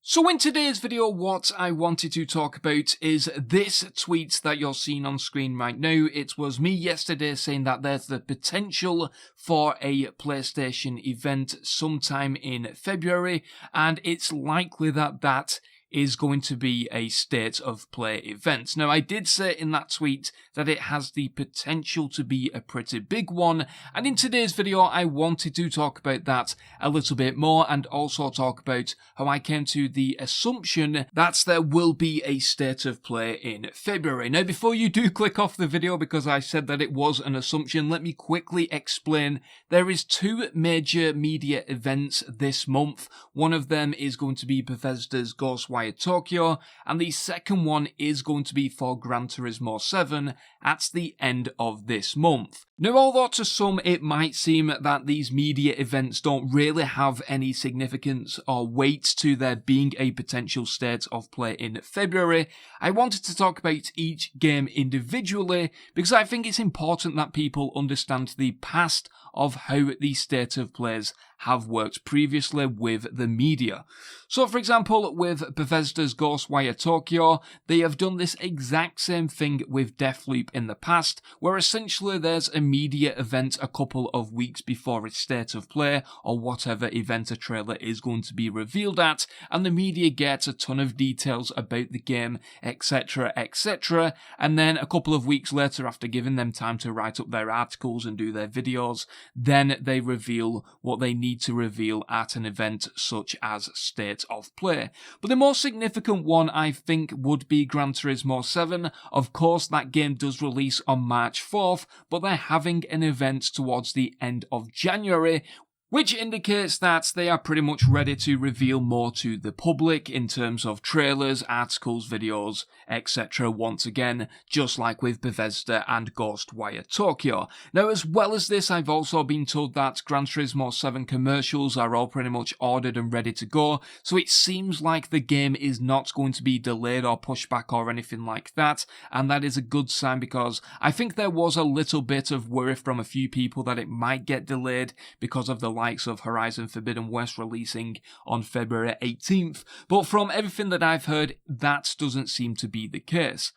So in today's video, what I wanted to talk about is this tweet that you're seeing on screen right now. It was me yesterday saying that there's the potential for a PlayStation event sometime in February, and it's likely that that is going to be a state of play event. Now, I did say in that tweet that it has the potential to be a pretty big one, and in today's video I wanted to talk about that a little bit more and also talk about how I came to the assumption that there will be a state of play in February. Now, before you do click off the video because I said that it was an assumption, let me quickly explain. There is two major media events this month. One of them is going to be Bethesda's Ghostwire Tokyo, and the second one is going to be for Gran Turismo 7 at the end of this month. Now, although to some it might seem that these media events don't really have any significance or weight to there being a potential state of play in February, I wanted to talk about each game individually because I think it's important that people understand the past of how the state of plays have worked previously with the media. So, for example, with Bethesda's Ghostwire Tokyo, they have done this exact same thing with Deathloop in the past, where essentially there's a media event a couple of weeks before its state of play, or whatever event a trailer is going to be revealed at, and the media gets a ton of details about the game, etc, etc, and then a couple of weeks later, after giving them time to write up their articles and do their videos, then they reveal what they need to reveal at an event such as State of Play. But the most significant one, I think, would be Gran Turismo 7. Of course, that game does release on March 4th, but they're having an event towards the end of January, which indicates that they are pretty much ready to reveal more to the public in terms of trailers, articles, videos, etc. once again, just like with Bethesda and Ghostwire Tokyo. Now, as well as this, I've also been told that Gran Turismo 7 commercials are all pretty much ordered and ready to go, so it seems like the game is not going to be delayed or pushed back or anything like that, and that is a good sign because I think there was a little bit of worry from a few people that it might get delayed because of the likes of Horizon Forbidden West releasing on February 18th, but from everything that I've heard, that doesn't seem to be the case.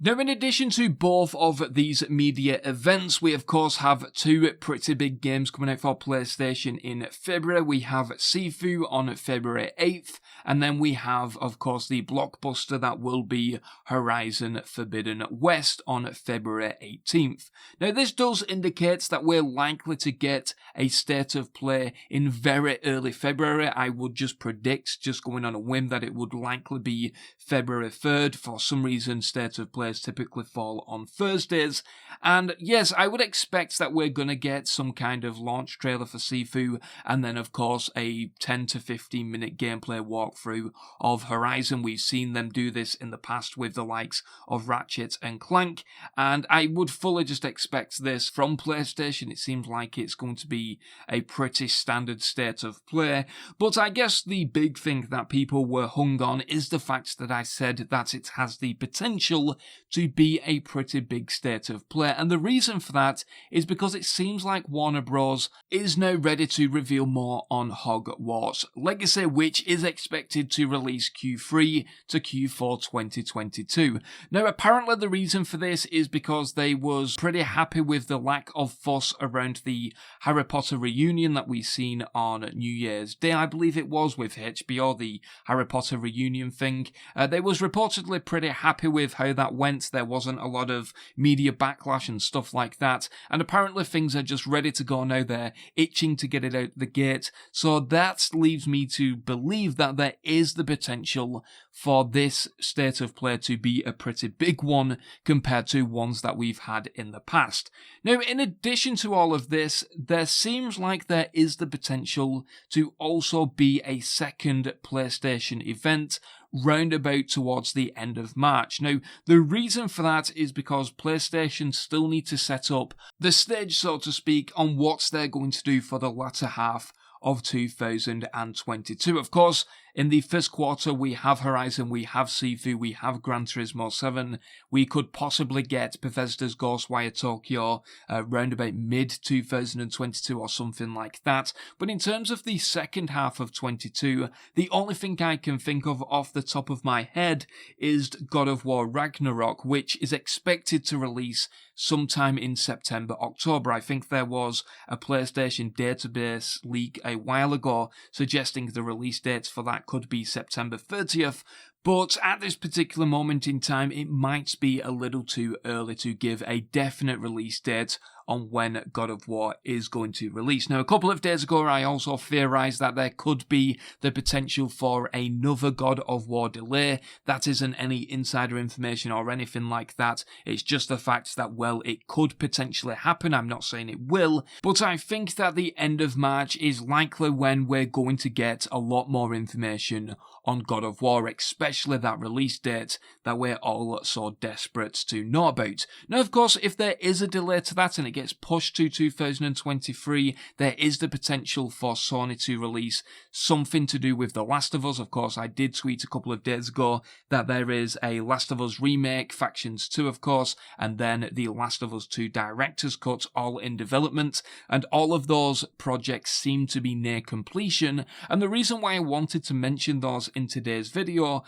Now, in addition to both of these media events, we of course have two pretty big games coming out for PlayStation in February. We have Sifu on February 8th, and then we have, of course, the blockbuster that will be Horizon Forbidden West on February 18th. Now, this does indicate that we're likely to get a state of play in very early February. I would just predict, just going on a whim, that it would likely be February 3rd. For some reason, state of play typically fall on Thursdays, and yes, I would expect that we're going to get some kind of launch trailer for Sifu, and then of course a 10 to 15 minute gameplay walkthrough of Horizon. We've seen them do this in the past with the likes of Ratchet and Clank, and I would fully just expect this from PlayStation. It seems like it's going to be a pretty standard state of play, but I guess the big thing that people were hung on is the fact that I said that it has the potential to be a pretty big state of play, and the reason for that is because it seems like Warner Bros. Is now ready to reveal more on Hogwarts Legacy, which is expected to release Q3 to Q4 2022. Now, apparently the reason for this is because they was pretty happy with the lack of fuss around the Harry Potter reunion that we've seen on New Year's Day, I believe it was, with HBO, the Harry Potter reunion thing. They was reportedly pretty happy with how that went. There wasn't a lot of media backlash and stuff like that, and apparently things are just ready to go now. They're itching to get it out the gate, so that leaves me to believe that there is the potential for this state of play to be a pretty big one compared to ones that we've had in the past. Now, in addition to all of this, there seems like there is the potential to also be a second PlayStation event roundabout towards the end of March. Now, the reason for that is because PlayStation still need to set up the stage, so to speak, on what they're going to do for the latter half of 2022. Of course, in the first quarter we have Horizon, we have Sifu, we have Gran Turismo 7. We could possibly get Bethesda's Ghostwire Tokyo round about mid-2022 or something like that. But in terms of the second half of 22, the only thing I can think of off the top of my head is God of War Ragnarok, which is expected to release sometime in September, October. I think there was a PlayStation database leak a while ago suggesting the release date for that could be September 30th, but at this particular moment in time, it might be a little too early to give a definite release date on when God of War is going to release. Now, a couple of days ago, I also theorized that there could be the potential for another God of War delay. That isn't any insider information or anything like that. It's just the fact that, well, it could potentially happen. I'm not saying it will, but I think that the end of March is likely when we're going to get a lot more information on God of War, especially that release date that we're all so desperate to know about. Now, of course, if there is a delay to that and it gets pushed to 2023, there is the potential for Sony to release something to do with The Last of Us. Of course, I did tweet a couple of days ago that there is a Last of Us remake, Factions 2, of course, and then the Last of Us 2 Director's Cut, all in development, and all of those projects seem to be near completion. And the reason why I wanted to mention those in today's video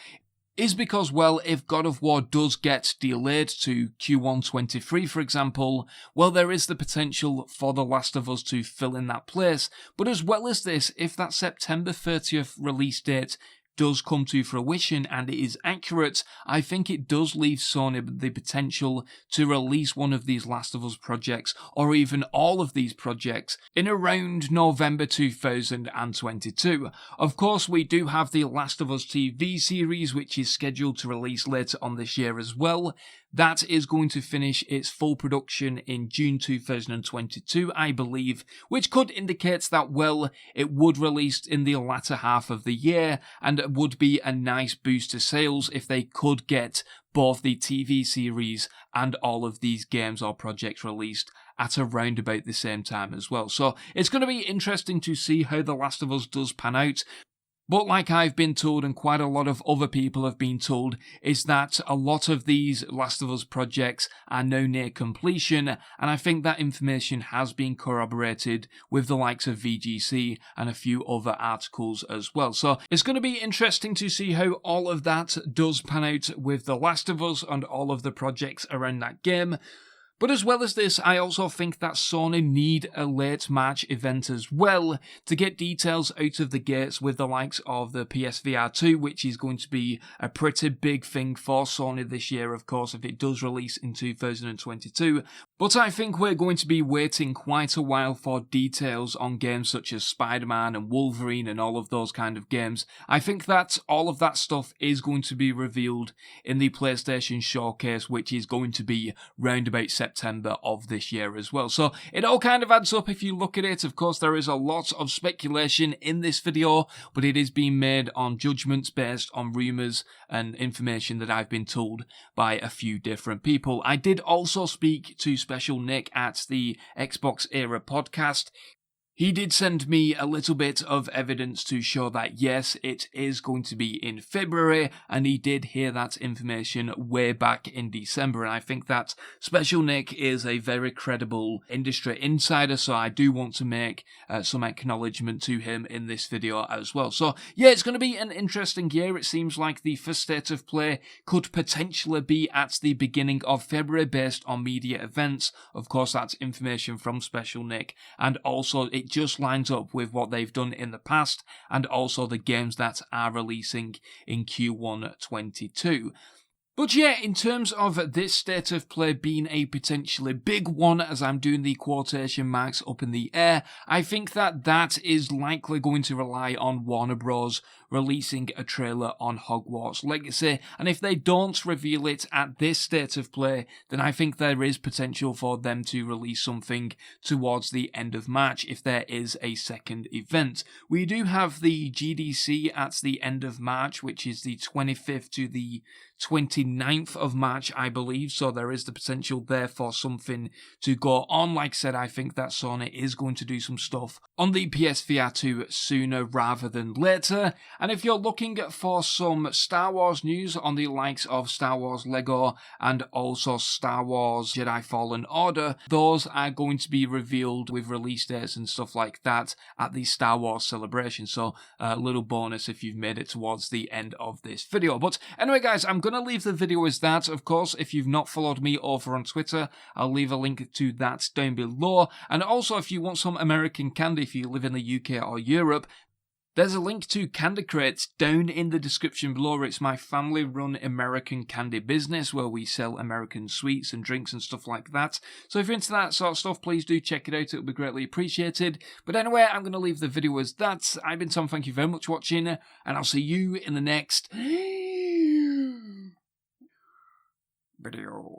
is because, well, if God of War does get delayed to Q1 23, for example, well, there is the potential for The Last of Us to fill in that place. But as well as this, if that September 30th release date does come to fruition and it is accurate, I think it does leave Sony the potential to release one of these Last of Us projects, or even all of these projects, in around November 2022. Of course, we do have the Last of Us TV series, which is scheduled to release later on this year as well. That is going to finish its full production in June 2022, I believe, which could indicate that, well, it would release in the latter half of the year, and it would be a nice boost to sales if they could get both the TV series and all of these games or projects released at around about the same time as well. So it's going to be interesting to see how The Last of Us does pan out. But like I've been told, and quite a lot of other people have been told, is that a lot of these Last of Us projects are now near completion, and I think that information has been corroborated with the likes of VGC and a few other articles as well. So it's going to be interesting to see how all of that does pan out with The Last of Us and all of the projects around that game. But as well as this, I also think that Sony need a late March event as well to get details out of the gates with the likes of the PSVR 2, which is going to be a pretty big thing for Sony this year, of course, if it does release in 2022. But I think we're going to be waiting quite a while for details on games such as Spider-Man and Wolverine and all of those kind of games. I think that all of that stuff is going to be revealed in the PlayStation Showcase, which is going to be round about September of this year as well. So it all kind of adds up if you look at it. Of course, there is a lot of speculation in this video, but it is being made on judgments based on rumours and information that I've been told by a few different people. I did also speak to Special Nick at the Xbox Era podcast. He did send me a little bit of evidence to show that yes, it is going to be in February, and he did hear that information way back in December, and I think that Special Nick is a very credible industry insider, so I do want to make some acknowledgement to him in this video as well. So yeah, it's going to be an interesting year. It seems like the first state of play could potentially be at the beginning of February based on media events. Of course, that's information from Special Nick, and also it just lines up with what they've done in the past and also the games that are releasing in Q1 22. But yeah, in terms of this state of play being a potentially big one, as I'm doing the quotation marks up in the air, I think that that is likely going to rely on Warner Bros. Releasing a trailer on Hogwarts Legacy, and if they don't reveal it at this state of play, then I think there is potential for them to release something towards the end of March if there is a second event. We do have the GDC at the end of March, which is the 25th to the 29th of March, I believe, so there is the potential there for something to go on. Like I said, I think that Sony is going to do some stuff on the PSVR 2 sooner rather than later. And if you're looking for some Star Wars news on the likes of Star Wars Lego and also Star Wars Jedi Fallen Order, those are going to be revealed with release dates and stuff like that at the Star Wars Celebration. So a little bonus if you've made it towards the end of this video. But anyway guys, I'm going to leave the video as that. Of course, if you've not followed me over on Twitter, I'll leave a link to that down below. And also if you want some American candy, if you live in the UK or Europe, there's a link to Candy Crates down in the description below. It's my family-run American candy business where we sell American sweets and drinks and stuff like that. So if you're into that sort of stuff, please do check it out. It would be greatly appreciated. But anyway, I'm going to leave the video as that. I've been Tom. Thank you very much for watching, and I'll see you in the next video.